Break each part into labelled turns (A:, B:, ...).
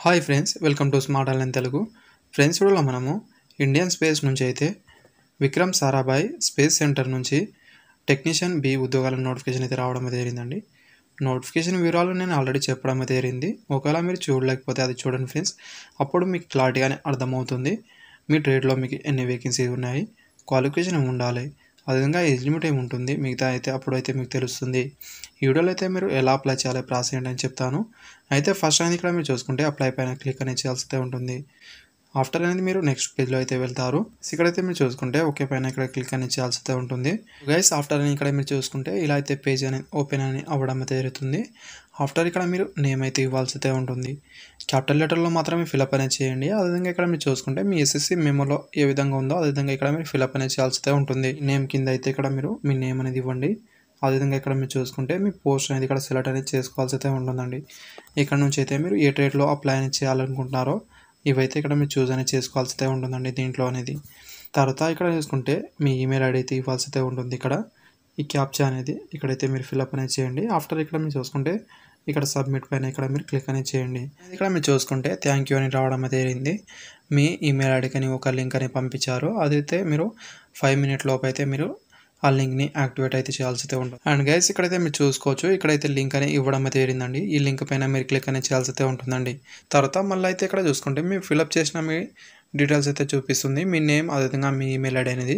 A: Hi friends, welcome to smart online Telugu. Friends, ఇప్పుడు మనము Indian space నుంచి అయితే విక్రమ్ సారాభాయ్ స్పేస్ సెంటర్ నుంచి టెక్నీషియన్ బి ఉద్యోగాల నోటిఫికేషన్ అయితే రావడం అయితే జరిగిందండి. నోటిఫికేషన్ వివరాలు నేను ఆల్రెడీ చెప్పడం అయితే జరిగింది. ఒకవేళ మీరు చూడలేకపోతే అది చూడండి ఫ్రెండ్స్, అప్పుడు మీకు క్లారిటీగానే అర్థమవుతుంది. మీ ట్రేడ్లో మీకు ఎన్ని వేకెన్సీస్ ఉన్నాయి, క్వాలిఫికేషన్ ఉండాలి, అదేవిధంగా ఏజ్ లిమిట్ ఏమి ఉంటుంది, మిగతా అయితే అప్పుడైతే మీకు తెలుస్తుంది. ఈ వీడియోలో అయితే మీరు ఎలా అప్లై చేయాలి, ప్రాసెస్ ఏంటని చెప్తాను. అయితే ఫస్ట్ అనేది ఇక్కడ మీరు చూసుకుంటే అప్లై పైన క్లిక్ అనేది చేయాల్సి ఉంటుంది. ఆఫ్టర్ అనేది మీరు నెక్స్ట్ పేజ్లో అయితే వెళ్తారు. ఇక్కడైతే మీరు చూసుకుంటే ఓకే పైన ఇక్కడ క్లిక్ అనేది చేయాల్సి ఉంటుంది. గైస్, ఆఫ్టర్ అని ఇక్కడ మీరు చూసుకుంటే ఇలా అయితే పేజ్ అనేది ఓపెన్ అని అవ్వడం అయితే జరుగుతుంది. ఆఫ్టర్ ఇక్కడ మీరు నేమ్ అయితే ఇవ్వాల్సి ఉంటుంది. క్యాపిటల్ లెటర్లో మాత్రమే ఫిలప్ అనేది చేయండి. అదేవిధంగా ఇక్కడ మీరు చూసుకుంటే మీ ఎస్ఎస్సి మెమోలో ఏ విధంగా ఉందో అదేవిధంగా ఇక్కడ మీరు ఫిలప్ అనేది చేయాల్సి ఉంటుంది. నేమ్ కింద అయితే ఇక్కడ మీరు మీ నేమ్ అనేది ఇవ్వండి. అదేవిధంగా ఇక్కడ మీరు చూసుకుంటే మీ పోస్ట్ అనేది ఇక్కడ సెలెక్ట్ అనేది చేసుకోవాల్సి అయితే ఉంటుందండి. ఇక్కడ నుంచి అయితే మీరు ఏ ట్రేడ్లో అప్లై అనేది చేయాలనుకుంటున్నారో ఇవైతే ఇక్కడ మీరు చూస్ అనేది చేసుకోవాల్సి అయితే ఉంటుందండి దీంట్లో అనేది. తర్వాత ఇక్కడ చూసుకుంటే మీ ఈమెయిల్ ఐడి అయితే ఇవ్వాల్సి అయితే ఉంటుంది. ఇక్కడ ఈ క్యాప్చా అనేది ఇక్కడైతే మీరు ఫిల్అప్ అనేది చేయండి. ఆఫ్టర్ ఇక్కడ మీరు చూసుకుంటే ఇక్కడ సబ్మిట్ పైన ఇక్కడ మీరు క్లిక్ అనేది చేయండి. ఇక్కడ మీరు చూసుకుంటే థ్యాంక్ యూ అని రావడం అయితే జరిగింది. మీ ఈమెయిల్ ఐడికి ఒక లింక్ అని పంపించారు. అదైతే మీరు 5 మినిట్ లోపు అయితే మీరు ఆ లింక్ని యాక్టివేట్ అయితే చేయాల్సి ఉంటుంది. అండ్ గైస్, ఇక్కడైతే మీరు చూసుకోవచ్చు, ఇక్కడైతే లింక్ అని ఇవ్వడం అయితే జరిగిందండి. ఈ లింక్ పైన మీరు క్లిక్ అనేది చేయాల్సి అయితే ఉంటుందండి. తర్వాత మళ్ళీ అయితే ఇక్కడ చూసుకుంటే మీరు ఫిల్అప్ చేసిన మీ డీటెయిల్స్ అయితే చూపిస్తుంది. మీ నేమ్, అదేవిధంగా మీ ఈమెయిల్ ఐడి అనేది.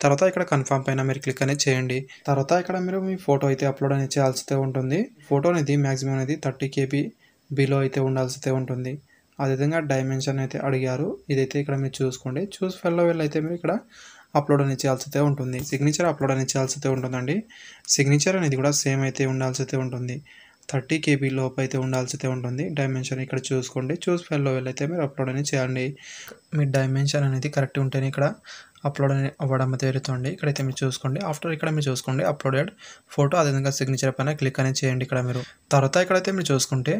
A: తర్వాత ఇక్కడ కన్ఫర్మ్ పైన మీరు క్లిక్ అనేది చేయండి. తర్వాత ఇక్కడ మీరు మీ ఫోటో అయితే అప్లోడ్ అనేది చేయాల్సి ఉంటుంది. ఫోటో అనేది మ్యాక్సిమం అనేది 30 KB బిలో అయితే ఉండాల్సి ఉంటుంది. అదేవిధంగా డైమెన్షన్ అయితే అడిగారు. ఇదైతే ఇక్కడ మీరు చూసుకోండి. చూస్ ఫెల్లో వెళ్ళి అయితే మీరు ఇక్కడ అప్లోడ్ అనేది చేయాల్సి ఉంటుంది. సిగ్నేచర్ అప్లోడ్ అనేది చేయాల్సి ఉంటుందండి. సిగ్నేచర్ అనేది కూడా సేమ్ అయితే ఉండాల్సి ఉంటుంది. 30 KB లోపు అయితే ఉండాల్సి ఉంటుంది. డైమెన్షన్ ఇక్కడ చూసుకోండి. చూస్ ఫైల్లో వెళ్ళైతే మీరు అప్లోడ్ అనేది చేయండి. మీ డైమెన్షన్ అనేది కరెక్ట్ ఉంటేనే ఇక్కడ అప్లోడ్ అనేది అవ్వడం అయితే జరుగుతుంది. ఇక్కడైతే మీరు చూసుకోండి. ఆఫ్టర్ ఇక్కడ మీరు చూసుకోండి అప్లోడెడ్ ఫోటో, అదేవిధంగా సిగ్నేచర్ పైన క్లిక్ అనేది చేయండి. ఇక్కడ మీరు తర్వాత ఇక్కడైతే మీరు చూసుకుంటే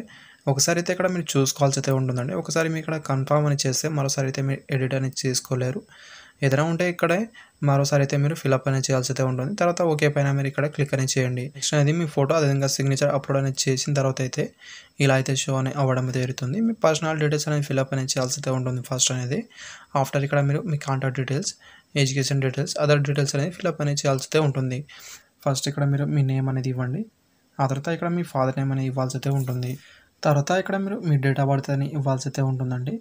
A: ఒకసారి అయితే ఇక్కడ మీరు చూసుకోవాల్సి అయితే ఉంటుందండి. ఒకసారి మీరు ఇక్కడ కన్ఫర్మ్ అని చేస్తే మరోసారి అయితే మీరు ఎడిట్ అనేది చేసుకోలేరు. ఏదైనా ఉంటే ఇక్కడే మరోసారి అయితే మీరు ఫిల్అప్ అనేది చేయాల్సి అయితే ఉంటుంది. తర్వాత ఓకే పైన మీరు ఇక్కడ క్లిక్ అనేది చేయండి. నెక్స్ట్ అనేది మీ ఫోటో, అదేవిధంగా సిగ్నేచర్ అప్లోడ్ అనేది చేసిన తర్వాత అయితే ఇలా అయితే షో అని అవ్వడం జరుగుతుంది. మీ పర్సనల్ డీటెయిల్స్ అనేది ఫిల్అప్ అనేది చేయాల్సి అయితే ఉంటుంది ఫస్ట్ అనేది. ఆఫ్టర్ ఇక్కడ మీరు మీ contact details, education details, other details అనేది ఫిల్అప్ అనేది చేయాల్సి అయితే ఉంటుంది. ఫస్ట్ ఇక్కడ మీరు మీ నేమ్ అనేది ఇవ్వండి. ఆ తర్వాత ఇక్కడ మీ ఫాదర్ నేమ్ అనేది ఇవ్వాల్సి అయితే ఉంటుంది. తర్వాత ఇక్కడ మీరు మీ డేట్ ఆఫ్ బర్త్ అని ఇవ్వాల్సి అయితే ఉంటుందండి.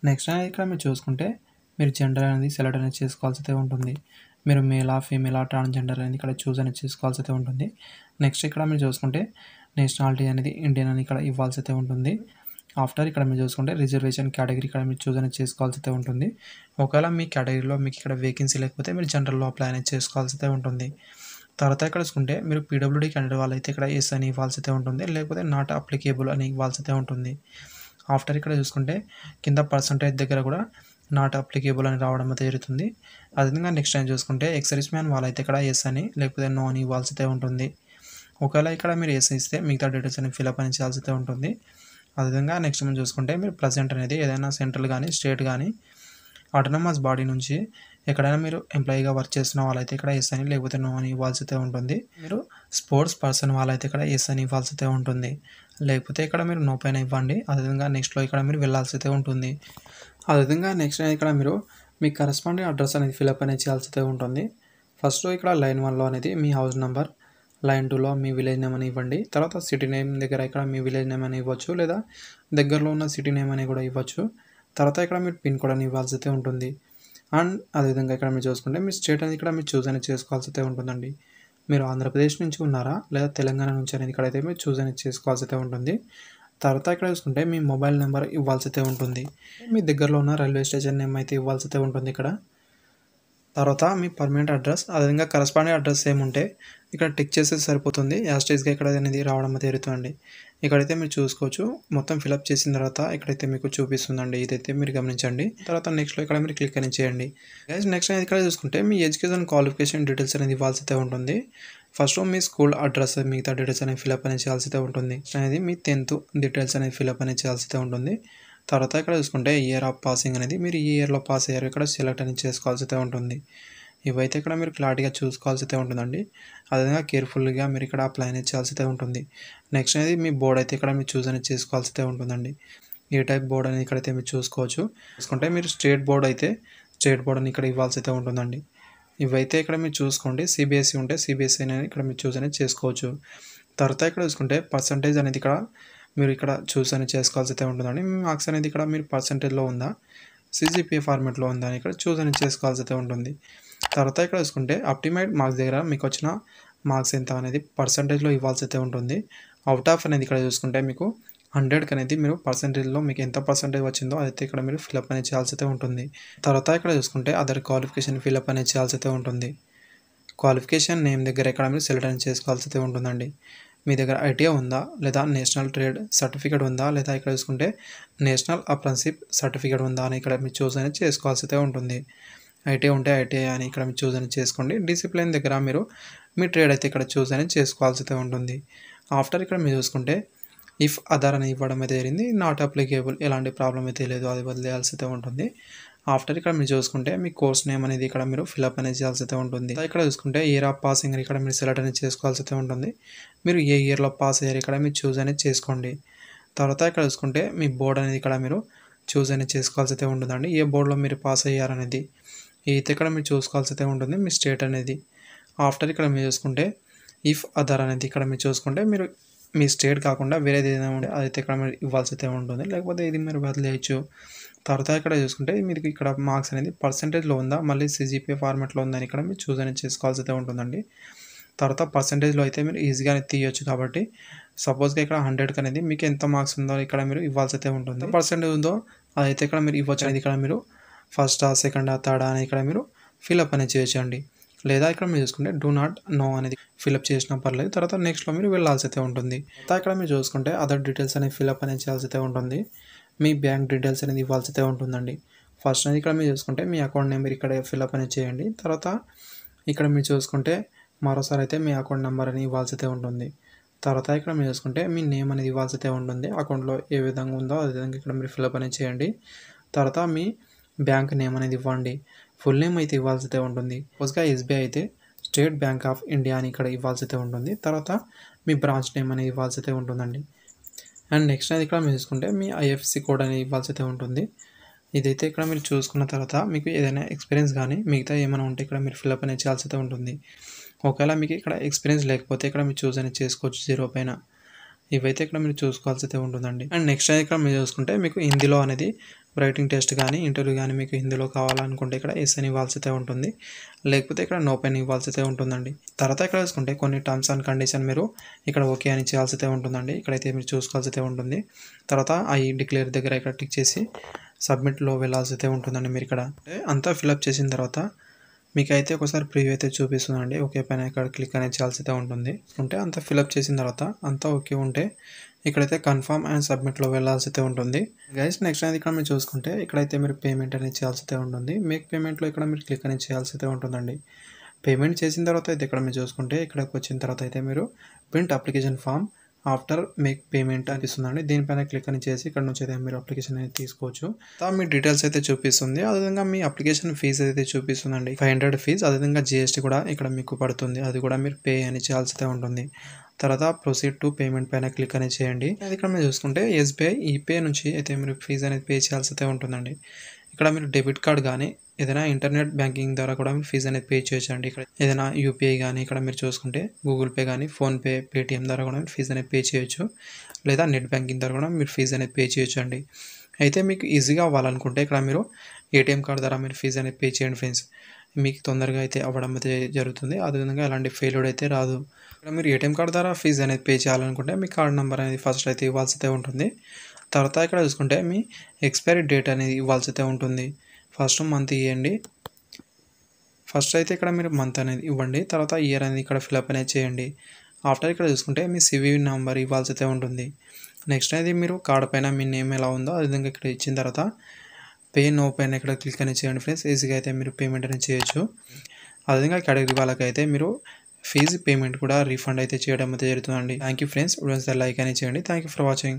A: నెక్స్ట్ ఇక్కడ మీరు చూసుకుంటే మీరు జెండర్ అనేది సెలెక్ట్ అనేది చేసుకోవాల్సి అయితే ఉంటుంది. మీరు మేలా, ఫీమేలా, ట్రాన్స్జెండర్ అనేది ఇక్కడ చూస్ అనేది చేసుకోవాల్సి అయితే ఉంటుంది. నెక్స్ట్ ఇక్కడ మీరు చూసుకుంటే నేషనాలిటీ అనేది ఇండియన్ అని ఇక్కడ ఇవ్వాల్సి అయితే ఉంటుంది. ఆఫ్టర్ ఇక్కడ మీరు చూసుకుంటే రిజర్వేషన్ కేటగిరీ ఇక్కడ మీరు చూస్ అనేది చేసుకోవాల్సి అయితే ఉంటుంది. ఒకవేళ మీ కేటగిరీలో మీకు ఇక్కడ వేకెన్సీ లేకపోతే మీరు జనరల్లో అప్లై అనేది చేసుకోవాల్సి అయితే ఉంటుంది. తర్వాత ఇక్కడ చూసుకుంటే మీరు పీడబ్ల్యూడీ క్యాండిడేట్ వాళ్ళైతే ఇక్కడ ఎస్ అని ఇవ్వాల్సి అయితే ఉంటుంది, లేకపోతే నాట్ అప్లికేబుల్ అని ఇవ్వాల్సి అయితే ఉంటుంది. ఆఫ్టర్ ఇక్కడ చూసుకుంటే కింద పర్సంటేజ్ దగ్గర కూడా నాట్ అప్లికేబుల్ అని రావడం అయితే జరుగుతుంది. అదేవిధంగా నెక్స్ట్ టైం చూసుకుంటే ఎక్స్ సర్వీస్ మ్యాన్ వాళ్ళైతే ఇక్కడ ఎస్ అని లేకపోతే నో అని ఇవ్వాల్సి అయితే ఉంటుంది. ఒకవేళ ఇక్కడ మీరు ఎస్ ఇస్తే మిగతా డీటెయిల్స్ అని ఫిల్అప్ అని చేయాల్సి అయితే ఉంటుంది. అదేవిధంగా నెక్స్ట్ మనం చూసుకుంటే మీరు ప్రజెంట్ అనేది ఏదైనా సెంట్రల్ కానీ స్టేట్ కానీ ఆటోనమస్ బాడీ నుంచి ఎక్కడైనా మీరు ఎంప్లాయీగా వర్క్ చేస్తున్న వాళ్ళైతే ఇక్కడ ఎస్ అని లేకపోతే నో అని ఇవ్వాల్సి అయితే ఉంటుంది. మీరు స్పోర్ట్స్ పర్సన్ వాళ్ళైతే ఇక్కడ ఎస్ అని ఇవ్వాల్సి అయితే ఉంటుంది, లేకపోతే ఇక్కడ మీరు నో పైన ఇవ్వండి. అదేవిధంగా నెక్స్ట్లో ఇక్కడ మీరు వెళ్ళాల్సి అయితే ఉంటుంది. అదేవిధంగా నెక్స్ట్ ఇక్కడ మీరు మీ కరెస్పాండింగ్ అడ్రస్ అనేది ఫిల్అప్ అనేది చేయాల్సి అయితే ఉంటుంది. ఫస్ట్ ఇక్కడ లైన్ 1లో అనేది మీ హౌస్ నెంబర్, లైన్ 2లో మీ విలేజ్ నేమ్ అని ఇవ్వండి. తర్వాత సిటీ నేమ్ దగ్గర ఇక్కడ మీ విలేజ్ నేమ్ అని ఇవ్వచ్చు, లేదా దగ్గరలో ఉన్న సిటీ నేమ్ అని కూడా ఇవ్వచ్చు. తర్వాత ఇక్కడ మీరు పిన్ కోడ్ అని ఇవ్వాల్సి అయితే ఉంటుంది. అండ్ అదేవిధంగా ఇక్కడ మీరు చూసుకుంటే మీ స్టేట్ అనేది ఇక్కడ మీరు చూస్ అనేది చేసుకోవాల్సి అయితే ఉంటుందండి. మీరు ఆంధ్రప్రదేశ్ నుంచి ఉన్నారా లేదా తెలంగాణ నుంచి అనేది ఇక్కడైతే మీరు చూస్ అనేది చేసుకోవాల్సి అయితే ఉంటుంది. తర్వాత ఇక్కడ చూసుకుంటే మీ మొబైల్ నెంబర్ ఇవ్వాల్సి అయితే ఉంటుంది. మీ దగ్గరలో ఉన్న రైల్వే స్టేషన్ నేమ్ అయితే ఇవ్వాల్సి అయితే ఉంటుంది ఇక్కడ. తర్వాత మీ పర్మనెంట్ అడ్రస్, అదేవిధంగా కరస్పాండింగ్ అడ్రస్ ఏముంటే ఇక్కడ టిక్ చేసేది సరిపోతుంది. యాస్టేజ్గా ఇక్కడ అనేది రావడం జరుగుతుంది. ఇక్కడైతే మీరు చూసుకోవచ్చు. మొత్తం ఫిల్అప్ చేసిన తర్వాత ఇక్కడైతే మీకు చూపిస్తుందండి. ఇదైతే మీరు గమనించండి. తర్వాత నెక్స్ట్లో ఇక్కడ మీరు క్లిక్ అని చేయండి. నెక్స్ట్ అనేది ఇక్కడ చూసుకుంటే మీ ఎడ్యుకేషన్ క్వాలిఫికేషన్ డీటెయిల్స్ అనేది ఇవ్వాల్సి అయితే ఉంటుంది. ఫస్ట్ మీ స్కూల్ అడ్రస్, మిగతా డీటెయిల్స్ అనేది ఫిల్అప్ అనేది చేయాల్సి అయితే ఉంటుంది. అనేది మీ 10th డీటెయిల్స్ అనేది ఫిల్అప్ అనేది చేయాల్సి అయితే ఉంటుంది. తర్వాత ఇక్కడ చూసుకుంటే ఇయర్ ఆఫ్ పాసింగ్ అనేది మీరు ఈ ఇయర్లో పాస్ అయ్యారు ఇక్కడ సెలెక్ట్ అనేది చేసుకోవాల్సి అయితే ఉంటుంది. ఇవైతే ఇక్కడ మీరు క్లారిటీగా చూసుకోవాల్సి అయితే ఉంటుందండి. అదేవిధంగా కేర్ఫుల్గా మీరు ఇక్కడ అప్లై అనేది చేయాల్సి అయితే ఉంటుంది. నెక్స్ట్ అనేది మీ బోర్డ్ అయితే ఇక్కడ మీరు చూస్ అనేది చేసుకోవాల్సి అయితే ఉంటుందండి. ఏ టైప్ బోర్డ్ అనేది ఇక్కడైతే మీరు చూసుకోవచ్చు. చూసుకుంటే మీరు స్టేట్ బోర్డ్ అయితే స్టేట్ బోర్డ్ అని ఇక్కడ ఇవ్వాల్సి అయితే ఉంటుందండి. ఇవైతే ఇక్కడ మీరు చూసుకోండి. సిబిఎస్ఈ ఉంటే సిబిఎస్ఈ అనేది ఇక్కడ మీరు చూస్ అనేది చేసుకోవచ్చు. తర్వాత ఇక్కడ చూసుకుంటే పర్సంటేజ్ అనేది ఇక్కడ మీరు ఇక్కడ చూస్ అనేది చేసుకోవాల్సి అయితే ఉంటుందండి. మీ మార్క్స్ అనేది ఇక్కడ మీరు పర్సంటేజ్లో ఉందా, సిజిపిఏ ఫార్మాట్లో ఉందా అని ఇక్కడ చూస్ అనేది చేసుకోవాల్సి అయితే ఉంటుంది. తర్వాత ఇక్కడ చూసుకుంటే అప్టిమైడ్ మార్క్స్ దగ్గర మీకు వచ్చిన మార్క్స్ ఎంత అనేది పర్సంటేజ్లో ఇవ్వాల్సి అయితే ఉంటుంది. అవుట్ ఆఫ్ అనేది ఇక్కడ చూసుకుంటే మీకు 100కి అనేది మీరు పర్సంటేజ్లో మీకు ఎంత పర్సంటేజ్ వచ్చిందో అదైతే ఇక్కడ మీరు ఫిల్అప్ అనేది చేయాల్సి అయితే ఉంటుంది. తర్వాత ఇక్కడ చూసుకుంటే అదర్ క్వాలిఫికేషన్ ఫిల్అప్ అనేది చేయాల్సి అయితే ఉంటుంది. క్వాలిఫికేషన్ నేమ్ దగ్గర ఇక్కడ మీరు సెలెక్ట్ అనేది చేసుకోవాల్సి అయితే ఉంటుందండి. మీ దగ్గర ఐటీఐ ఉందా, లేదా నేషనల్ ట్రేడ్ సర్టిఫికేట్ ఉందా, లేదా ఇక్కడ చూసుకుంటే నేషనల్ అప్రెంటిస్‌షిప్ సర్టిఫికేట్ ఉందా అని ఇక్కడ మీరు చూస్ అనేది చేసుకోవాల్సి అయితే ఉంటుంది. ఐటీఐ ఉంటే ఐటీఐ అని ఇక్కడ మీరు చూస్ అనేది చేసుకోండి. డిసిప్లిన్ దగ్గర మీరు మీ ట్రేడ్ అయితే ఇక్కడ చూస్ అనేది చేసుకోవాల్సి అయితే ఉంటుంది. ఆఫ్టర్ ఇక్కడ మీరు చూసుకుంటే ఇఫ్ అదర్ అని ఇవ్వడం అయితే జరిగింది. నాట్ అప్లికేబుల్ ఎలాంటి ప్రాబ్లం అయితే లేదు, అది వదిలేయాల్సి అయితే ఉంటుంది. ఆఫ్టర్ ఇక్కడ మీరు చూసుకుంటే మీ కోర్స్ నేమ్ అనేది ఇక్కడ మీరు ఫిల్అప్ అనేది చేయాల్సి అయితే ఉంటుంది. ఇక్కడ చూసుకుంటే ఇయర్ ఆఫ్ పాసింగ్ అని ఇక్కడ మీరు సెలెక్ట్ అనేది చేసుకోవాల్సి అయితే ఉంటుంది. మీరు ఏ ఇయర్లో పాస్ అయ్యారు ఇక్కడ మీరు చూస్ అనేది చేసుకోండి. తర్వాత ఇక్కడ చూసుకుంటే మీ బోర్డ్ అనేది ఇక్కడ మీరు చూస్ అనేది చేసుకోవాల్సి అయితే ఉంటుందండి. ఏ బోర్డులో మీరు పాస్ అయ్యారనేది అయితే ఇక్కడ మీరు చూసుకోవాల్సి అయితే ఉంటుంది. మీ స్టేట్ అనేది ఆఫ్టర్ ఇక్కడ మీరు చూసుకుంటే ఇఫ్ అదర్ అనేది ఇక్కడ మీరు చూసుకుంటే మీరు మీ స్టేట్ కాకుండా వేరేది ఏదైనా ఉంటే అదైతే ఇక్కడ మీరు ఇవ్వాల్సి అయితే ఉంటుంది. లేకపోతే ఇది మీరు వదిలేయచ్చు. తర్వాత ఇక్కడ చూసుకుంటే మీకు ఇక్కడ మార్క్స్ అనేది పర్సంటేజ్లో ఉందా, మళ్ళీ సిజిపిఏ ఫార్మాట్లో ఉందని ఇక్కడ మీరు చూస్ అనేది చేసుకోవాల్సి అయితే ఉంటుందండి. తర్వాత పర్సంటేజ్లో అయితే మీరు ఈజీగానే తీయొచ్చు. కాబట్టి సపోజ్గా ఇక్కడ 100కి అనేది మీకు ఎంత మార్క్స్ ఉందో ఇక్కడ మీరు ఇవ్వాల్సి అయితే ఉంటుంది. పర్సంటేజ్ ఉందో అదైతే ఇక్కడ మీరు ఇవ్వచ్చు అనేది ఇక్కడ మీరు ఫస్టా, సెకండా, థర్డా అని ఇక్కడ మీరు ఫిల్అప్ అనేది చేయొచ్చండి. లేదా ఇక్కడ మీరు చూసుకుంటే డూ నాట్ నో అనేది ఫిల్అప్ చేసినా పర్లేదు. తర్వాత నెక్స్ట్లో మీరు వెళ్ళాల్సి అయితే ఉంటుంది. తర్వాత ఇక్కడ మీరు చూసుకుంటే అదర్ డీటెయిల్స్ అనేది ఫిల్అప్ అనేది చేయాల్సి అయితే ఉంటుంది. మీ బ్యాంక్ డీటెయిల్స్ అనేది ఇవ్వాల్సి అయితే ఉంటుందండి. ఫస్ట్ అనేది ఇక్కడ మీరు చూసుకుంటే మీ అకౌంట్ నెంబర్ ఇక్కడ ఫిల్అప్ అనేది చేయండి. తర్వాత ఇక్కడ మీరు చూసుకుంటే మరోసారి అయితే మీ అకౌంట్ నెంబర్ అని ఇవ్వాల్సి అయితే ఉంటుంది. తర్వాత ఇక్కడ మీరు చూసుకుంటే మీ నేమ్ అనేది ఇవ్వాల్సి అయితే ఉంటుంది. అకౌంట్లో ఏ విధంగా ఉందో అదే విధంగా ఇక్కడ మీరు ఫిల్అప్ అనేది చేయండి. తర్వాత మీ బ్యాంక్ నేమ్ అనేది ఇవ్వండి. ఫుల్ నేమ్ అయితే ఇవ్వాల్సి అయితే ఉంటుంది. సపోజ్గా ఎస్బీఐ అయితే స్టేట్ బ్యాంక్ ఆఫ్ ఇండియా అని ఇక్కడ ఇవ్వాల్సి అయితే ఉంటుంది. తర్వాత మీ బ్రాంచ్ నేమ్ అనేది ఇవ్వాల్సి అయితే ఉంటుందండి. అండ్ నెక్స్ట్ అనేది ఇక్కడ మీరు చూసుకుంటే మీ ఐఎఫ్ఎస్సి కోడ్ అనేది ఇవ్వాల్సి అయితే ఉంటుంది. ఇదైతే ఇక్కడ మీరు చూసుకున్న తర్వాత మీకు ఏదైనా ఎక్స్పీరియన్స్ కానీ మిగతా ఏమైనా ఉంటే ఇక్కడ మీరు ఫిల్అప్ అనేది చేయాల్సి అయితే ఉంటుంది. ఒకవేళ మీకు ఇక్కడ ఎక్స్పీరియన్స్ లేకపోతే ఇక్కడ మీరు చూస్ అనేది చేసుకోవచ్చు 0 పైన. ఇవైతే ఇక్కడ మీరు చూసుకోవాల్సి అయితే ఉంటుందండి. అండ్ నెక్స్ట్ అనేది ఇక్కడ మీరు చూసుకుంటే మీకు హిందీలో అనేది రైటింగ్ టెస్ట్ కానీ ఇంటర్వ్యూ కానీ మీకు హిందీలో కావాలనుకుంటే ఇక్కడ ఎస్ అని ఇవ్వాల్సి అయితే ఉంటుంది. లేకపోతే ఇక్కడ నో పైన ఇవ్వాల్సి అయితే ఉంటుందండి. తర్వాత ఇక్కడ చూసుకుంటే కొన్ని టర్మ్స్ అండ్ కండిషన్ మీరు ఇక్కడ ఓకే అని చేయాల్సి అయితే ఉంటుందండి. ఇక్కడైతే మీరు చూసుకోవాల్సి అయితే ఉంటుంది. తర్వాత ఐ డిక్లేర్ దగ్గర ఇక్కడ టిక్ చేసి సబ్మిట్లో వెళ్ళాల్సి అయితే ఉంటుందండి. మీరు ఇక్కడ అంతా ఫిల్అప్ చేసిన తర్వాత మీకైతే ఒకసారి ప్రివ్యూ అయితే చూపిస్తుందండి. ఓకే పైన ఇక్కడ క్లిక్ అనేది చేయాల్సి అయితే ఉంటుంది. ఉంటే అంతా ఫిల్అప్ చేసిన తర్వాత అంతా ఓకే ఉంటే ఇక్కడైతే కన్ఫర్మ్ అండ్ సబ్మిట్లో వెళ్ళాల్సి అయితే ఉంటుంది. గైస్ నెక్స్ట్ అనేది ఇక్కడ మీరు చూసుకుంటే ఇక్కడైతే మీరు పేమెంట్ అనేది చేయాల్సి అయితే ఉంటుంది. మేక్ పేమెంట్లో ఇక్కడ మీరు క్లిక్ అనేది చేయాల్సి అయితే ఉంటుందండి. పేమెంట్ చేసిన తర్వాత అయితే ఇక్కడ మీరు చూసుకుంటే ఇక్కడికి వచ్చిన తర్వాత అయితే మీరు print application form after make payment అనిపిస్తుందండి. దీనిపైన క్లిక్ అని చేసి ఇక్కడ నుంచి అయితే మీరు అప్లికేషన్ అనేది తీసుకోవచ్చు. మీ డీటెయిల్స్ అయితే చూపిస్తుంది. అదేవిధంగా మీ అప్లికేషన్ ఫీజు అయితే చూపిస్తుందండి. 500 ఫీజు. అదేవిధంగా జిఎస్టీ కూడా ఇక్కడ మీకు పడుతుంది. అది కూడా మీరు పే అని చేయాల్సి అయితే ఉంటుంది. తర్వాత ప్రొసీడ్ టు పేమెంట్ పైన క్లిక్ అనేది చేయండి. అది ఇక్కడ మీరు చూసుకుంటే ఎస్బీఐ ఈపే నుంచి అయితే మీరు ఫీజు అనేది పే చేయాల్సి అయితే ఉంటుందండి. ఇక్కడ మీరు డెబిట్ కార్డ్ కానీ ఏదైనా ఇంటర్నెట్ బ్యాంకింగ్ ద్వారా కూడా మీరు ఫీజు అనేది పే చేయొచ్చండి. ఇక్కడ ఏదైనా యూపీఐ కానీ ఇక్కడ మీరు చూసుకుంటే గూగుల్ పే కానీ ఫోన్పే, పేటిఎం ద్వారా కూడా మీరు ఫీజు అనేది పే చేయొచ్చు. లేదా నెట్ బ్యాంకింగ్ ద్వారా కూడా మీరు ఫీజు అనేది పే చేయొచ్చు అండి. అయితే మీకు ఈజీగా అవ్వాలనుకుంటే ఇక్కడ మీరు ఏటీఎం కార్డ్ ద్వారా మీరు ఫీజు అనేది పే చేయండి ఫ్రెండ్స్. మీకు తొందరగా అయితే అవ్వడం అయితే జరుగుతుంది. అదేవిధంగా ఎలాంటి ఫెయిల్యూర్ అయితే రాదు. ఇక్కడ మీరు ఏటీఎం కార్డ్ ద్వారా ఫీజు అనేది పే చేయాలనుకుంటే మీ కార్డ్ నెంబర్ అనేది ఫస్ట్ అయితే ఇవ్వాల్సి అయితే ఉంటుంది. తర్వాత ఇక్కడ చూసుకుంటే మీ ఎక్స్పైరీ డేట్ అనేది ఇవ్వాల్సి అయితే ఉంటుంది. ఫస్ట్ మంత్ ఇవ్వండి. ఫస్ట్ అయితే ఇక్కడ మీరు మంత్ అనేది ఇవ్వండి. తర్వాత ఇయర్ అనేది ఇక్కడ ఫిల్అప్ అనేది చేయండి. ఆఫ్టర్ ఇక్కడ చూసుకుంటే మీ సివివి నెంబర్ ఇవ్వాల్సి అయితే ఉంటుంది. నెక్స్ట్ అనేది మీరు కార్డ్ పైన మీ నేమ్ ఎలా ఉందో ఆ విధంగా ఇక్కడ ఇచ్చిన తర్వాత పే నో పైన ఇక్కడ క్లిక్ అనేది చేయండి ఫ్రెండ్స్. ఈజీగా అయితే మీరు పేమెంట్ అనేది చేయొచ్చు. అదేవిధంగా కేటగిరీ వాళ్ళకైతే మీరు ఫీజు పేమెంట్ కూడా రీఫండ్ అయితే చేయడం అయితే జరుగుతుందండి. Thank you friends. లైక్ అనేది చేయండి. Thank you for watching.